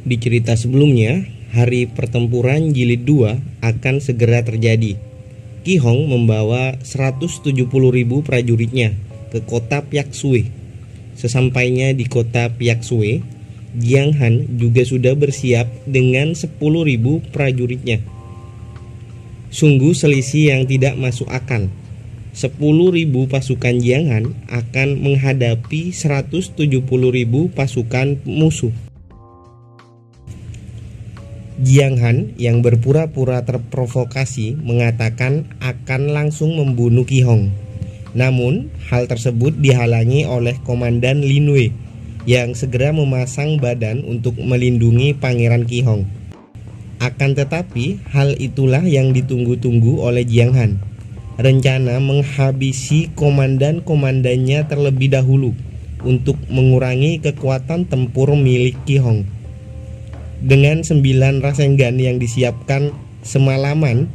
Di cerita sebelumnya, hari pertempuran jilid 2 akan segera terjadi. Ki Hong membawa 170.000 prajuritnya ke kota Piaksue. Sesampainya di kota Piaksue, Jiang Han juga sudah bersiap dengan 10.000 prajuritnya. Sungguh selisih yang tidak masuk akal. 10.000 pasukan Jiang Han akan menghadapi 170.000 pasukan musuh. Jiang Han yang berpura-pura terprovokasi mengatakan akan langsung membunuh Ki Hong. Namun, hal tersebut dihalangi oleh Komandan Lin Wei yang segera memasang badan untuk melindungi Pangeran Ki Hong. Akan tetapi, hal itulah yang ditunggu-tunggu oleh Jiang Han. Rencana menghabisi komandan-komandannya terlebih dahulu untuk mengurangi kekuatan tempur milik Ki Hong. Dengan 9 rasengan yang disiapkan semalaman,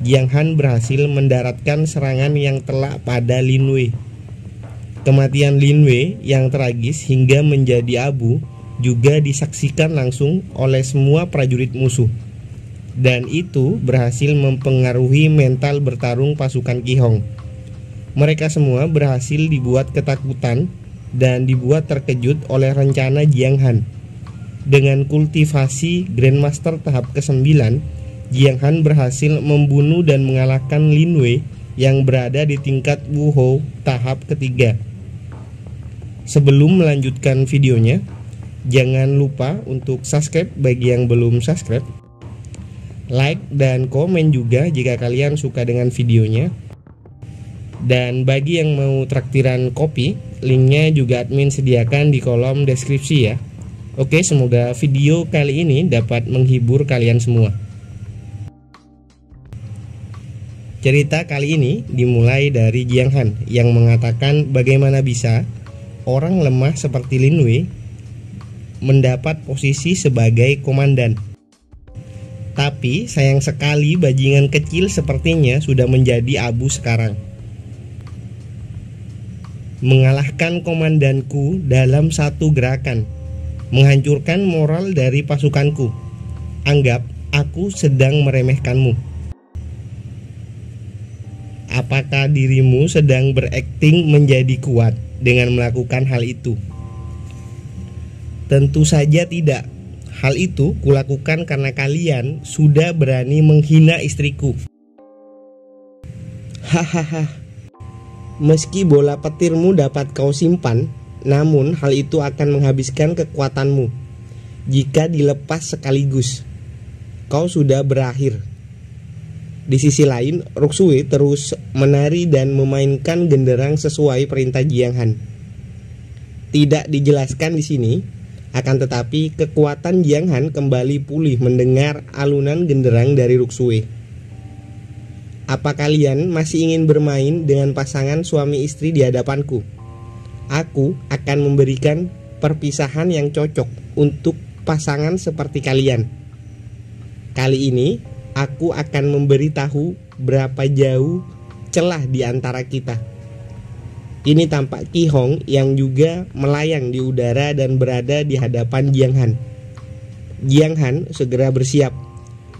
Jiang Han berhasil mendaratkan serangan yang telak pada Lin Wei. Kematian Lin Wei yang tragis hingga menjadi abu juga disaksikan langsung oleh semua prajurit musuh. Dan itu berhasil mempengaruhi mental bertarung pasukan Ki Hong. Mereka semua berhasil dibuat ketakutan dan dibuat terkejut oleh rencana Jiang Han. Dengan kultivasi Grandmaster tahap ke-9, Jiang Han berhasil membunuh dan mengalahkan Lin Wei yang berada di tingkat Wuhou tahap ketiga. Sebelum melanjutkan videonya, jangan lupa untuk subscribe bagi yang belum subscribe, like dan komen juga jika kalian suka dengan videonya. Dan bagi yang mau traktiran kopi, linknya juga admin sediakan di kolom deskripsi ya. Oke, semoga video kali ini dapat menghibur kalian semua. Cerita kali ini dimulai dari Jiang Han yang mengatakan bagaimana bisa orang lemah seperti Lin Wei mendapat posisi sebagai komandan. Tapi sayang sekali bajingan kecil sepertinya sudah menjadi abu sekarang. Mengalahkan komandanku dalam satu gerakan, menghancurkan moral dari pasukanku. Anggap aku sedang meremehkanmu. Apakah dirimu sedang berakting menjadi kuat dengan melakukan hal itu? Tentu saja tidak. Hal itu kulakukan karena kalian sudah berani menghina istriku. Hahaha. Meski bola petirmu dapat kau simpan, namun hal itu akan menghabiskan kekuatanmu. Jika dilepas sekaligus, kau sudah berakhir. Di sisi lain, Ruksue terus menari dan memainkan genderang sesuai perintah Jiang Han. Tidak dijelaskan di sini, akan tetapi kekuatan Jiang Han kembali pulih mendengar alunan genderang dari Ruksue. Apa kalian masih ingin bermain dengan pasangan suami istri di hadapanku? Aku akan memberikan perpisahan yang cocok untuk pasangan seperti kalian. Kali ini aku akan memberitahu berapa jauh celah di antara kita. Ini tampak Ki Hong yang juga melayang di udara dan berada di hadapan Jiang Han. Jiang Han segera bersiap.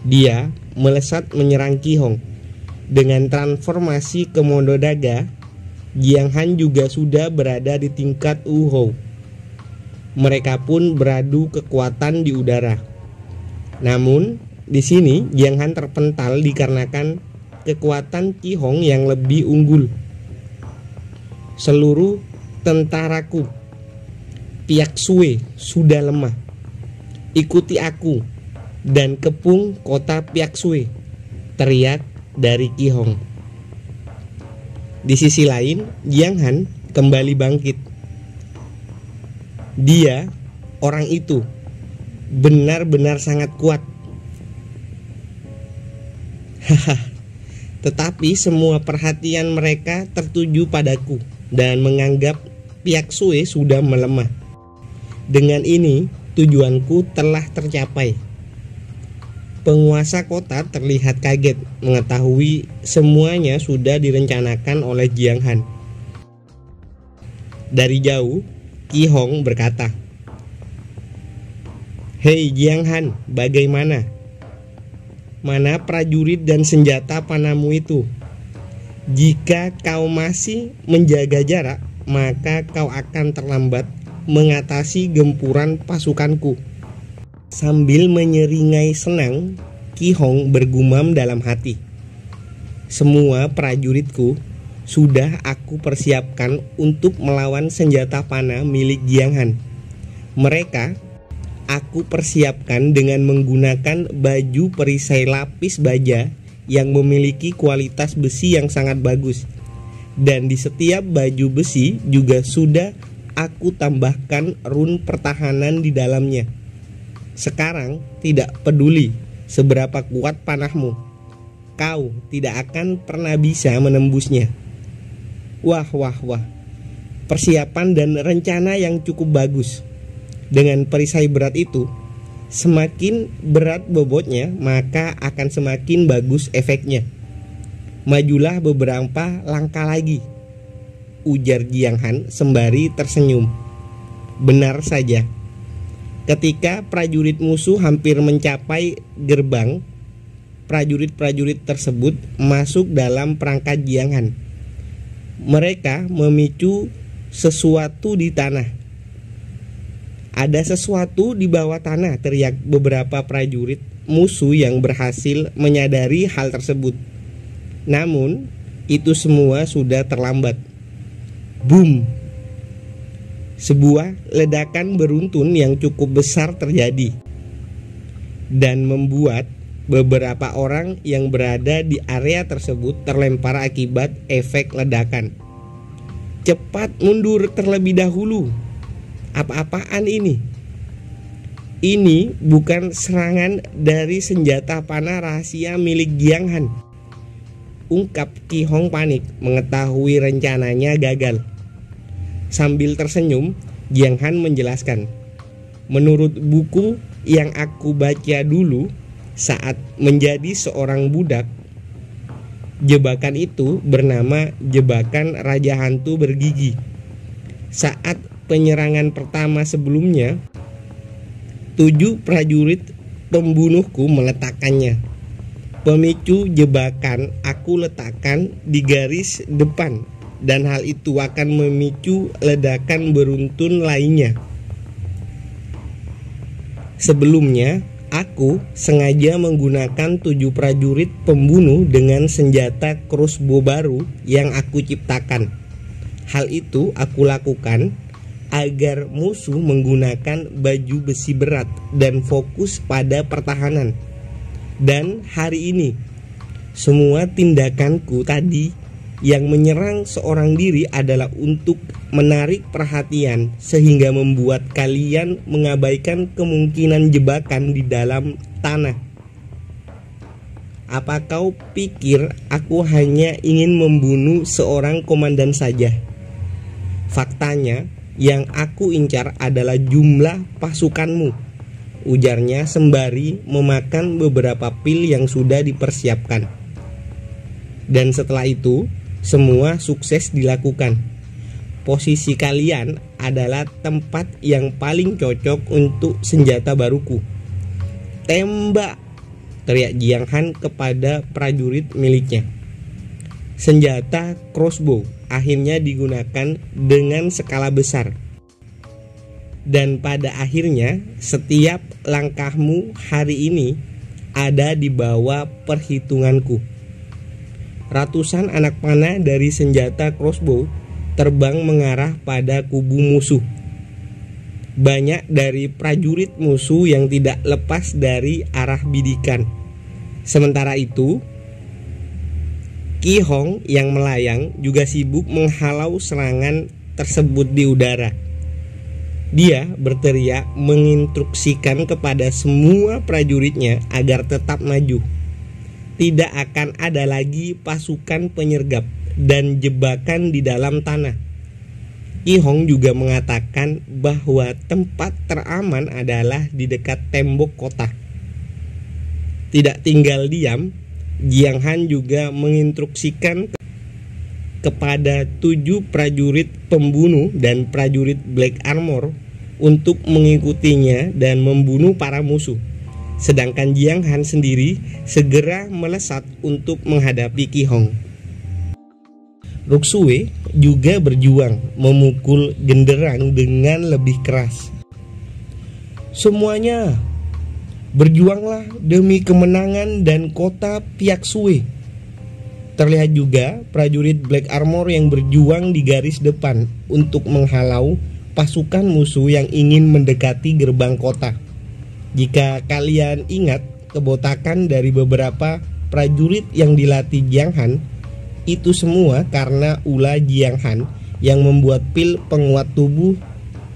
Dia melesat menyerang Ki Hong. Dengan transformasi Komodo Daga, Jiang Han juga sudah berada di tingkat Wuhou. Mereka pun beradu kekuatan di udara. Namun, di sini Jiang Han terpental dikarenakan kekuatan Ki Hong yang lebih unggul. Seluruh tentaraku Piaksue sudah lemah. Ikuti aku dan kepung kota Piaksue, teriak dari Ki Hong. Di sisi lain, Jiang Han kembali bangkit. Dia, orang itu, benar-benar sangat kuat. Haha. Tetapi semua perhatian mereka tertuju padaku dan menganggap Piaksue sudah melemah. Dengan ini, tujuanku telah tercapai. Penguasa kota terlihat kaget mengetahui semuanya sudah direncanakan oleh Jiang Han. Dari jauh, Ki Hong berkata, Hei Jiang Han, bagaimana? Mana prajurit dan senjata panahmu itu? Jika kau masih menjaga jarak, maka kau akan terlambat mengatasi gempuran pasukanku. Sambil menyeringai senang, Ki Hong bergumam dalam hati. Semua prajuritku sudah aku persiapkan untuk melawan senjata panah milik Jiang Han. Mereka aku persiapkan dengan menggunakan baju perisai lapis baja yang memiliki kualitas besi yang sangat bagus. Dan di setiap baju besi juga sudah aku tambahkan rune pertahanan di dalamnya. Sekarang tidak peduli seberapa kuat panahmu, kau tidak akan pernah bisa menembusnya. Wah. Persiapan dan rencana yang cukup bagus. Dengan perisai berat itu, semakin berat bobotnya, maka akan semakin bagus efeknya. Majulah beberapa langkah lagi, ujar Jiang Han sembari tersenyum. Benar saja. Ketika prajurit musuh hampir mencapai gerbang, prajurit-prajurit tersebut masuk dalam perangkat Jiang Han. Mereka memicu sesuatu di tanah. Ada sesuatu di bawah tanah, teriak beberapa prajurit musuh yang berhasil menyadari hal tersebut. Namun, itu semua sudah terlambat. Boom! Sebuah ledakan beruntun yang cukup besar terjadi dan membuat beberapa orang yang berada di area tersebut terlempar akibat efek ledakan. Cepat mundur terlebih dahulu. Apa-apaan ini? Ini bukan serangan dari senjata panah rahasia milik Jiang Han, ungkap Ki Hong panik mengetahui rencananya gagal. Sambil tersenyum, Jiang Han menjelaskan, menurut buku yang aku baca dulu saat menjadi seorang budak, jebakan itu bernama jebakan Raja Hantu Bergigi. Saat penyerangan pertama sebelumnya, 7 prajurit pembunuhku meletakkannya. Pemicu jebakan aku letakkan di garis depan, dan hal itu akan memicu ledakan beruntun lainnya. Sebelumnya, aku sengaja menggunakan 7 prajurit pembunuh dengan senjata crossbow baru yang aku ciptakan. Hal itu aku lakukan agar musuh menggunakan baju besi berat dan fokus pada pertahanan. Dan hari ini, semua tindakanku tadi yang menyerang seorang diri adalah untuk menarik perhatian sehingga membuat kalian mengabaikan kemungkinan jebakan di dalam tanah. Apa kau pikir aku hanya ingin membunuh seorang komandan saja? Faktanya, yang aku incar adalah jumlah pasukanmu, ujarnya sembari memakan beberapa pil yang sudah dipersiapkan. Dan setelah itu, semua sukses dilakukan. Posisi kalian adalah tempat yang paling cocok untuk senjata baruku. Tembak! Teriak Jiang Han kepada prajurit miliknya. Senjata crossbow akhirnya digunakan dengan skala besar. Dan pada akhirnya, setiap langkahmu hari ini ada di bawah perhitunganku. Ratusan anak panah dari senjata crossbow terbang mengarah pada kubu musuh. Banyak dari prajurit musuh yang tidak lepas dari arah bidikan. Sementara itu, Ki Hong yang melayang juga sibuk menghalau serangan tersebut di udara. Dia berteriak menginstruksikan kepada semua prajuritnya agar tetap maju. Tidak akan ada lagi pasukan penyergap dan jebakan di dalam tanah. Ki Hong juga mengatakan bahwa tempat teraman adalah di dekat tembok kota. Tidak tinggal diam, Jiang Han juga menginstruksikan kepada 7 prajurit pembunuh dan prajurit Black Armor untuk mengikutinya dan membunuh para musuh. Sedangkan Jiang Han sendiri segera melesat untuk menghadapi Qi Hong. Ruksue juga berjuang memukul genderang dengan lebih keras. Semuanya berjuanglah demi kemenangan dan kota Piaksue. Terlihat juga prajurit Black Armor yang berjuang di garis depan untuk menghalau pasukan musuh yang ingin mendekati gerbang kota. Jika kalian ingat kebotakan dari beberapa prajurit yang dilatih Jiang Han, itu semua karena ulah Jiang Han yang membuat pil penguat tubuh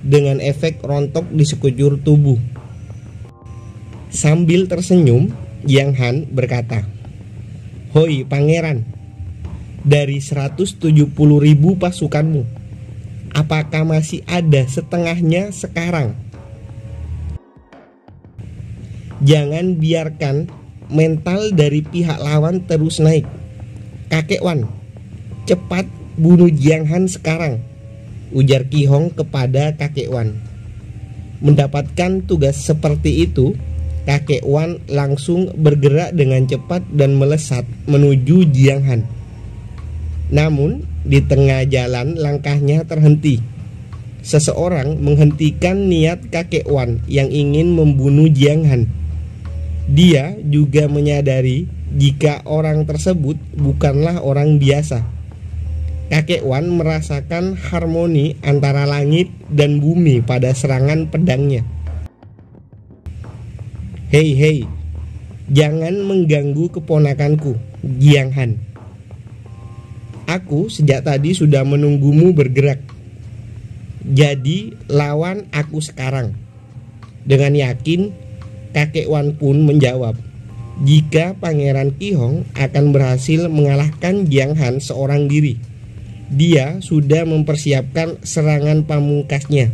dengan efek rontok di sekujur tubuh. Sambil tersenyum, Jiang Han berkata, "Hoi pangeran, dari 170.000 pasukanmu, apakah masih ada setengahnya sekarang? Jangan biarkan mental dari pihak lawan terus naik. Kakek Wan, cepat bunuh Jiang Han sekarang," ujar Qi Hong kepada kakek Wan. Mendapatkan tugas seperti itu, kakek Wan langsung bergerak dengan cepat dan melesat menuju Jiang Han. Namun di tengah jalan langkahnya terhenti. Seseorang menghentikan niat kakek Wan yang ingin membunuh Jiang Han. Dia juga menyadari jika orang tersebut bukanlah orang biasa. Kakek Wan merasakan harmoni antara langit dan bumi pada serangan pedangnya. Hei, jangan mengganggu keponakanku, Jiang Han. Aku sejak tadi sudah menunggumu bergerak. Jadi lawan aku sekarang. Dengan yakin, kakek Wan pun menjawab, jika Pangeran Qi Hong akan berhasil mengalahkan Jiang Han seorang diri. Dia sudah mempersiapkan serangan pamungkasnya.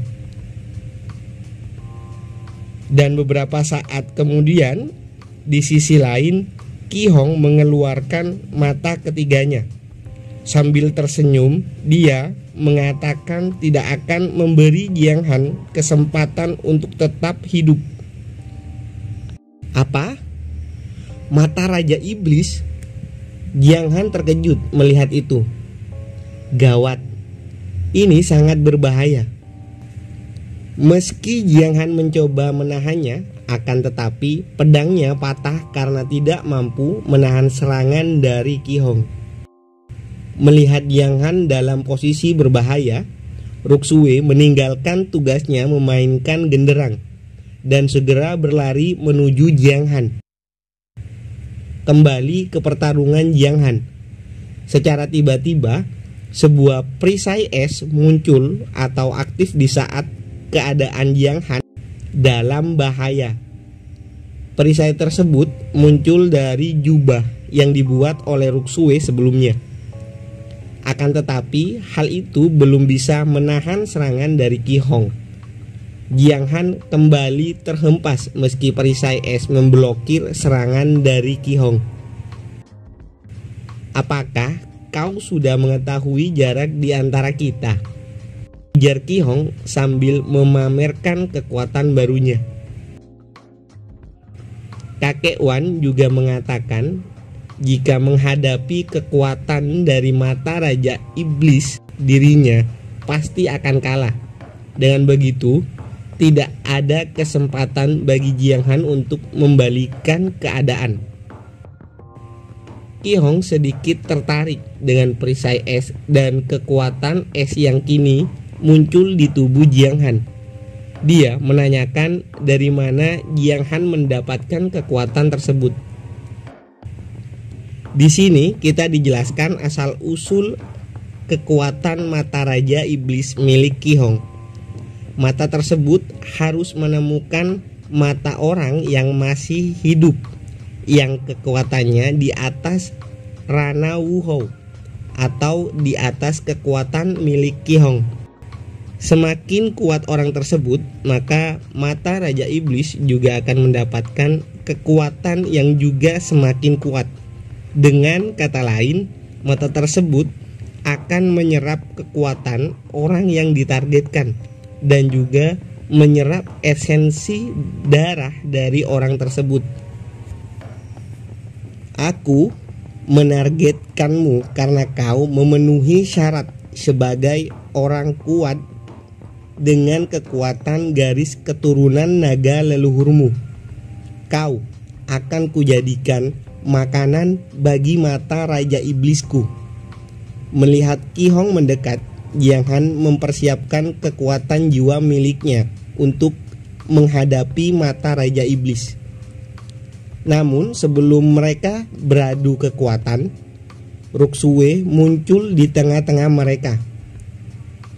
Dan beberapa saat kemudian, di sisi lain, Qi Hong mengeluarkan mata ketiganya. Sambil tersenyum, dia mengatakan tidak akan memberi Jiang Han kesempatan untuk tetap hidup. Apa? Mata Raja Iblis? Jiang Han terkejut melihat itu. Gawat, ini sangat berbahaya. Meski Jiang Han mencoba menahannya, akan tetapi pedangnya patah karena tidak mampu menahan serangan dari Qi Hong. Melihat Jiang Han dalam posisi berbahaya, Ruksue meninggalkan tugasnya memainkan genderang dan segera berlari menuju Jiang Han. Kembali ke pertarungan Jiang Han. Secara tiba-tiba, sebuah perisai es muncul atau aktif di saat keadaan Jiang Han dalam bahaya. Perisai tersebut muncul dari jubah yang dibuat oleh Ruksue sebelumnya. Akan tetapi hal itu belum bisa menahan serangan dari Qi Hong. Jiang Han kembali terhempas meski perisai es memblokir serangan dari Qi Hong. Apakah kau sudah mengetahui jarak di antara kita? Ujar Qi Hong sambil memamerkan kekuatan barunya. Kakek Wan juga mengatakan jika menghadapi kekuatan dari mata Raja Iblis, dirinya pasti akan kalah. Dengan begitu, tidak ada kesempatan bagi Jiang Han untuk membalikan keadaan. Qi Hong sedikit tertarik dengan perisai es dan kekuatan es yang kini muncul di tubuh Jiang Han. Dia menanyakan dari mana Jiang Han mendapatkan kekuatan tersebut. Di sini kita dijelaskan asal-usul kekuatan mata Raja Iblis milik Qi Hong. Mata tersebut harus menemukan mata orang yang masih hidup, yang kekuatannya di atas Rana Wuhou atau di atas kekuatan milik Qi Hong. Semakin kuat orang tersebut, maka mata Raja Iblis juga akan mendapatkan kekuatan yang juga semakin kuat. Dengan kata lain, mata tersebut akan menyerap kekuatan orang yang ditargetkan dan juga menyerap esensi darah dari orang tersebut. Aku menargetkanmu karena kau memenuhi syarat sebagai orang kuat dengan kekuatan garis keturunan naga leluhurmu. Kau akan kujadikan makanan bagi mata Raja Iblisku. Melihat Ki Hong mendekat, Jiang Han mempersiapkan kekuatan jiwa miliknya untuk menghadapi mata Raja Iblis. Namun sebelum mereka beradu kekuatan, Ruksue muncul di tengah-tengah mereka.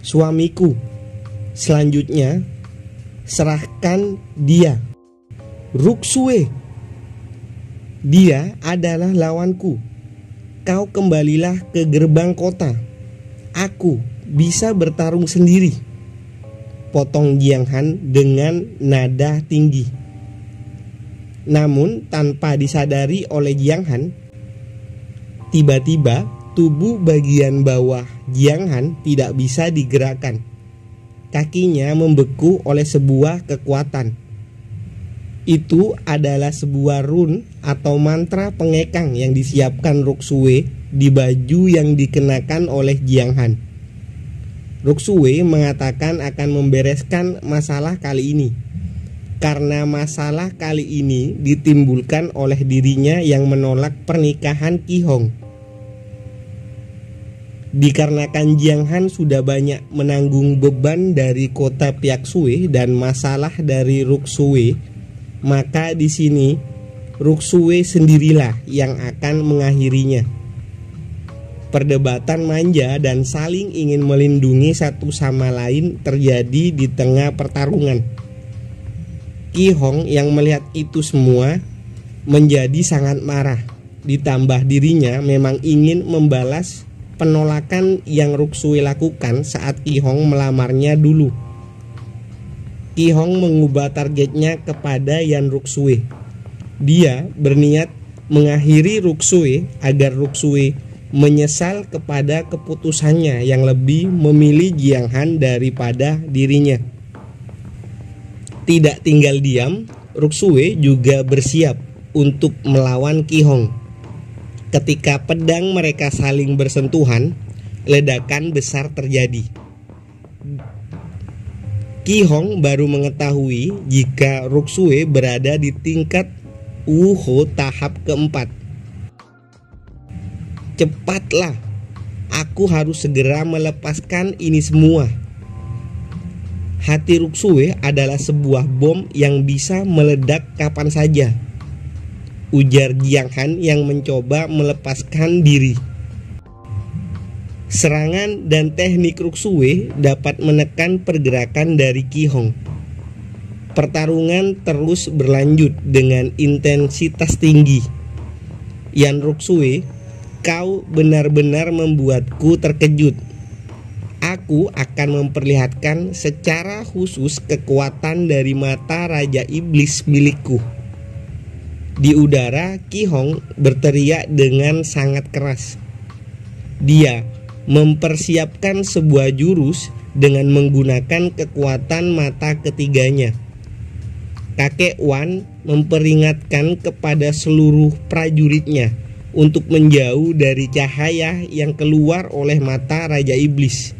Suamiku, selanjutnya serahkan dia. Ruksue, dia adalah lawanku. Kau kembalilah ke gerbang kota. Aku bisa bertarung sendiri, potong Jiang Han dengan nada tinggi. Namun tanpa disadari oleh Jiang Han, tiba-tiba tubuh bagian bawah Jiang Han tidak bisa digerakkan. Kakinya membeku oleh sebuah kekuatan. Itu adalah sebuah rune atau mantra pengekang yang disiapkan Ruksue di baju yang dikenakan oleh Jiang Han. Ruksue mengatakan akan membereskan masalah kali ini, karena masalah kali ini ditimbulkan oleh dirinya yang menolak pernikahan Ki Hong. Dikarenakan Jiang Han sudah banyak menanggung beban dari kota Piaksue dan masalah dari Ruksue, maka di sini Ruksue sendirilah yang akan mengakhirinya. Perdebatan manja dan saling ingin melindungi satu sama lain terjadi di tengah pertarungan. Ki Hong yang melihat itu semua menjadi sangat marah. Ditambah dirinya memang ingin membalas penolakan yang Ruksue lakukan saat Ki Hong melamarnya dulu. Ki Hong mengubah targetnya kepada Yan Ruksue. Dia berniat mengakhiri Ruksue agar Ruksue menyesal kepada keputusannya yang lebih memilih Jiang Han daripada dirinya. Tidak tinggal diam, Ruksue juga bersiap untuk melawan Ki Hong. Ketika pedang mereka saling bersentuhan, ledakan besar terjadi. Ki Hong baru mengetahui jika Ruksue berada di tingkat Wuho tahap keempat. Cepatlah, aku harus segera melepaskan ini semua. Hati Ruksue adalah sebuah bom yang bisa meledak kapan saja, ujar Jiang Han yang mencoba melepaskan diri. Serangan dan teknik Ruksue dapat menekan pergerakan dari Ki Hong. Pertarungan terus berlanjut dengan intensitas tinggi. Yan Ruksue, kau benar-benar membuatku terkejut. Aku akan memperlihatkan secara khusus kekuatan dari mata Raja Iblis milikku. Di udara, Ki Hong berteriak dengan sangat keras. Dia mempersiapkan sebuah jurus dengan menggunakan kekuatan mata ketiganya. Kakek Wan memperingatkan kepada seluruh prajuritnya untuk menjauh dari cahaya yang keluar oleh mata Raja Iblis.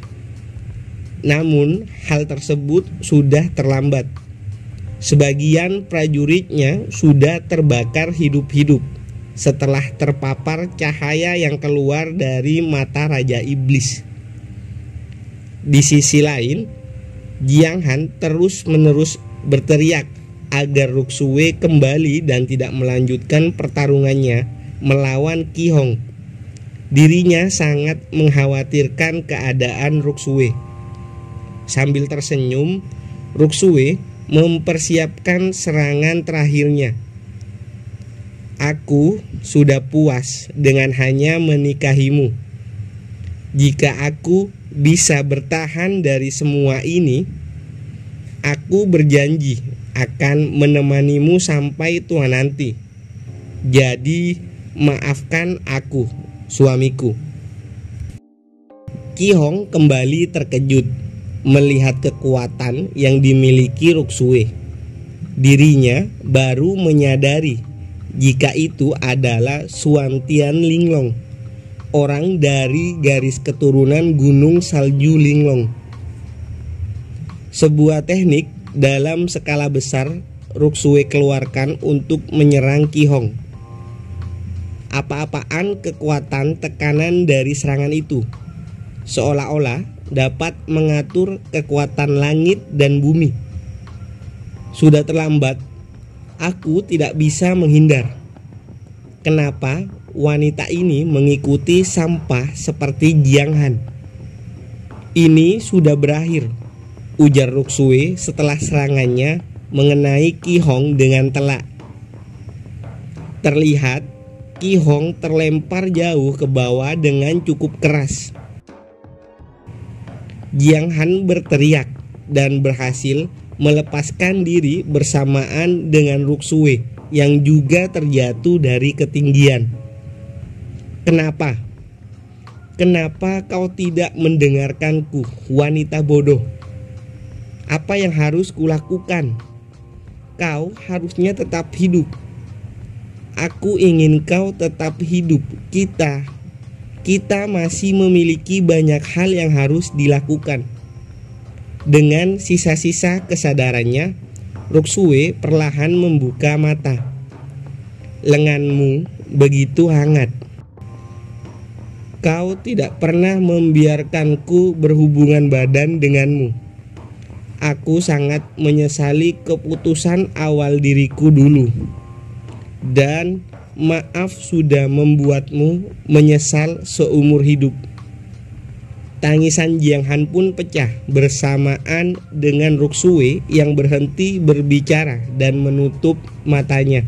Namun hal tersebut sudah terlambat. Sebagian prajuritnya sudah terbakar hidup-hidup setelah terpapar cahaya yang keluar dari mata Raja Iblis. Di sisi lain, Jiang Han terus-menerus berteriak agar Ruksue kembali dan tidak melanjutkan pertarungannya melawan Ki Hong. Dirinya sangat mengkhawatirkan keadaan Ruksue. Sambil tersenyum, Ruksue mempersiapkan serangan terakhirnya. Aku sudah puas dengan hanya menikahimu. Jika aku bisa bertahan dari semua ini, aku berjanji akan menemanimu sampai tua nanti. Jadi maafkan aku, suamiku. Ki Hong kembali terkejut melihat kekuatan yang dimiliki Ruksue. Dirinya baru menyadari jika itu adalah Suantian Linglong, orang dari garis keturunan Gunung Salju Linglong. Sebuah teknik dalam skala besar Ruksue keluarkan untuk menyerang Ki Hong. Apa-apaan kekuatan tekanan dari serangan itu seolah-olah dapat mengatur kekuatan langit dan bumi. Sudah terlambat, aku tidak bisa menghindar. Kenapa wanita ini mengikuti sampah seperti Jiang Han? Ini sudah berakhir, ujar Ruksue setelah serangannya mengenai Ki Hong dengan telak. Terlihat Ki Hong terlempar jauh ke bawah dengan cukup keras. Jiang Han berteriak dan berhasil melepaskan diri bersamaan dengan Ruksue yang juga terjatuh dari ketinggian. Kenapa? Kenapa kau tidak mendengarkanku, wanita bodoh? Apa yang harus kulakukan? Kau harusnya tetap hidup. Aku ingin kau tetap hidup. Kita masih memiliki banyak hal yang harus dilakukan. Dengan sisa-sisa kesadarannya, Ruksue perlahan membuka mata. Lenganmu begitu hangat. Kau tidak pernah membiarkanku berhubungan badan denganmu. Aku sangat menyesali keputusan awal diriku dulu. Dan maaf sudah membuatmu menyesal seumur hidup. Tangisan Jiang Han pun pecah bersamaan dengan Ruksue yang berhenti berbicara dan menutup matanya.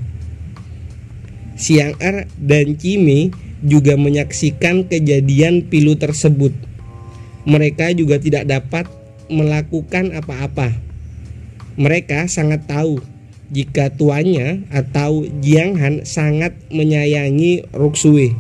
Xiang Er dan Cime juga menyaksikan kejadian pilu tersebut. Mereka juga tidak dapat melakukan apa-apa. Mereka sangat tahu jika tuannya atau Jiang Han sangat menyayangi Ruksue.